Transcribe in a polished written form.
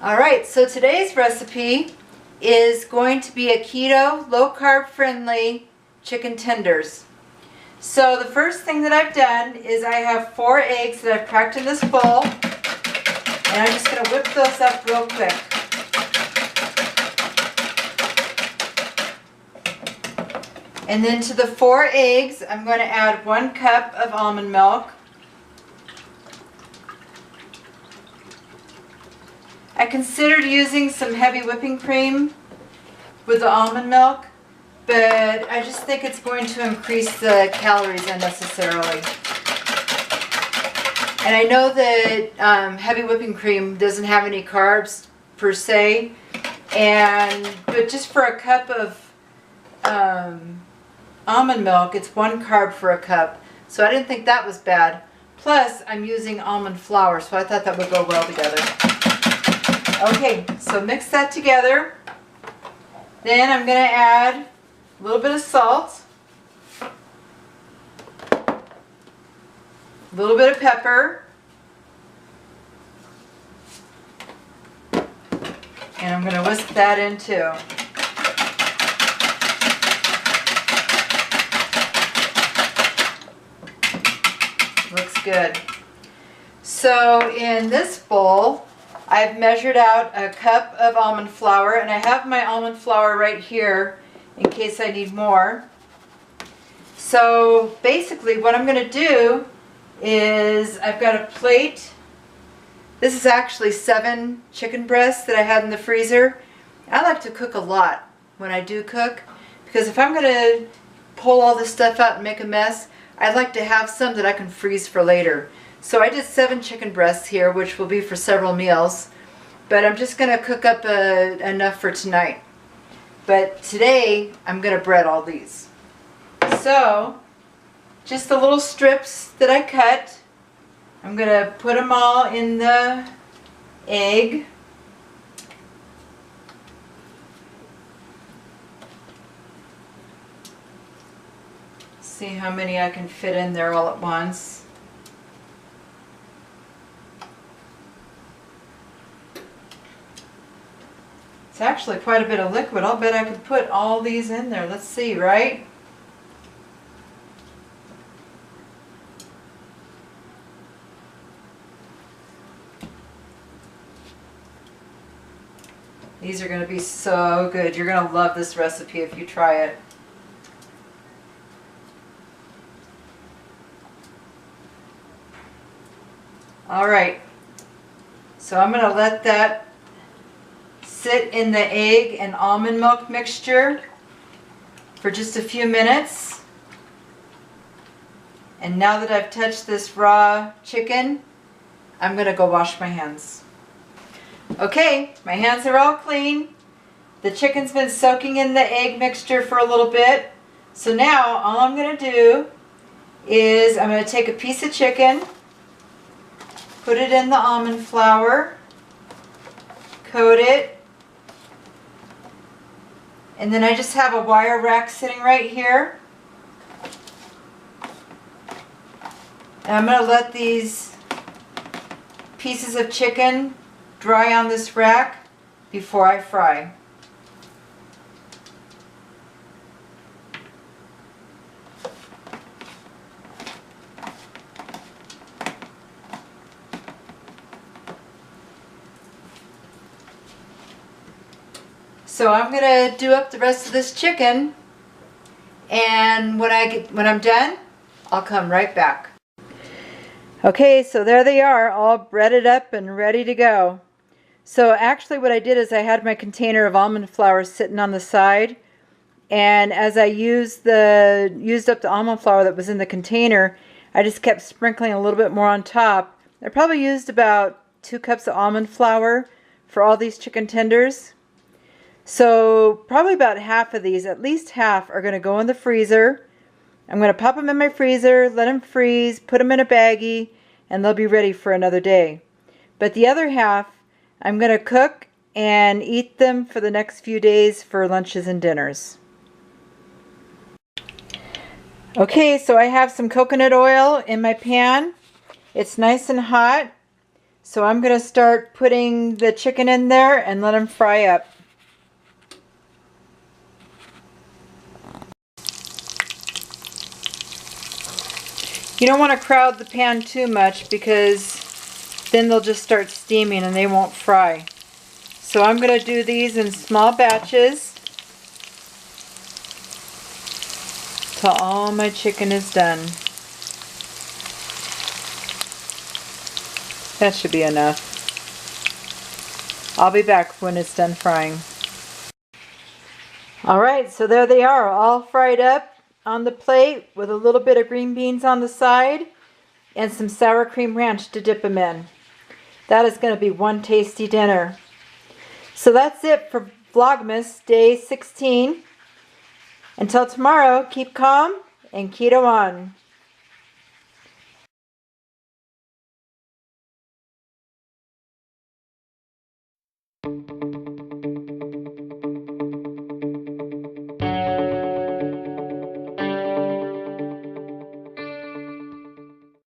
Alright, so today's recipe is going to be a keto, low carb friendly chicken tenders. So the first thing that I've done is I have 4 eggs that I've cracked in this bowl, and I'm just going to whip those up real quick. And then to the 4 eggs, I'm going to add 1 cup of almond milk. I considered using some heavy whipping cream with the almond milk, but I just think it's going to increase the calories unnecessarily. And I know that heavy whipping cream doesn't have any carbs per se, but just for a cup of almond milk, it's 1 carb for a cup. So I didn't think that was bad. Plus, I'm using almond flour, so I thought that would go well together. Okay, so mix that together. Then I'm going to add a little bit of salt, a little bit of pepper, and I'm going to whisk that in too. Looks good. So in this bowl, I've measured out a cup of almond flour, and I have my almond flour right here in case I need more. So basically what I'm going to do is I've got a plate. This is actually 7 chicken breasts that I had in the freezer. I like to cook a lot when I do cook, because if I'm going to pull all this stuff out and make a mess, I'd like to have some that I can freeze for later. So I did 7 chicken breasts here, which will be for several meals, but I'm just going to cook up enough for tonight. But today I'm going to bread all these. So just the little strips that I cut, I'm going to put them all in the egg. See how many I can fit in there all at once. It's actually quite a bit of liquid. I'll bet I could put all these in there. Let's see, right? These are going to be so good. You're going to love this recipe if you try it. Alright, so I'm going to let that sit in the egg and almond milk mixture for just a few minutes. And now that I've touched this raw chicken, I'm going to go wash my hands. Okay, my hands are all clean. The chicken's been soaking in the egg mixture for a little bit. So now all I'm going to do is I'm going to take a piece of chicken, put it in the almond flour, coat it, and then I just have a wire rack sitting right here. And I'm going to let these pieces of chicken dry on this rack before I fry. So I'm going to do up the rest of this chicken, and when I'm done, I'll come right back. Okay, so there they are, all breaded up and ready to go. So actually what I did is I had my container of almond flour sitting on the side, and as I used up the almond flour that was in the container, I just kept sprinkling a little bit more on top. I probably used about 2 cups of almond flour for all these chicken tenders. So probably about half of these, at least half, are going to go in the freezer. I'm going to pop them in my freezer, let them freeze, put them in a baggie, and they'll be ready for another day. But the other half, I'm going to cook and eat them for the next few days for lunches and dinners. Okay, so I have some coconut oil in my pan. It's nice and hot. So I'm going to start putting the chicken in there and let them fry up. You don't want to crowd the pan too much because then they'll just start steaming and they won't fry. So I'm going to do these in small batches till all my chicken is done. That should be enough. I'll be back when it's done frying. Alright, so there they are, all fried up on the plate with a little bit of green beans on the side and some sour cream ranch to dip them in. That is going to be one tasty dinner. So that's it for Vlogmas Day 16. Until tomorrow, keep calm and keto on.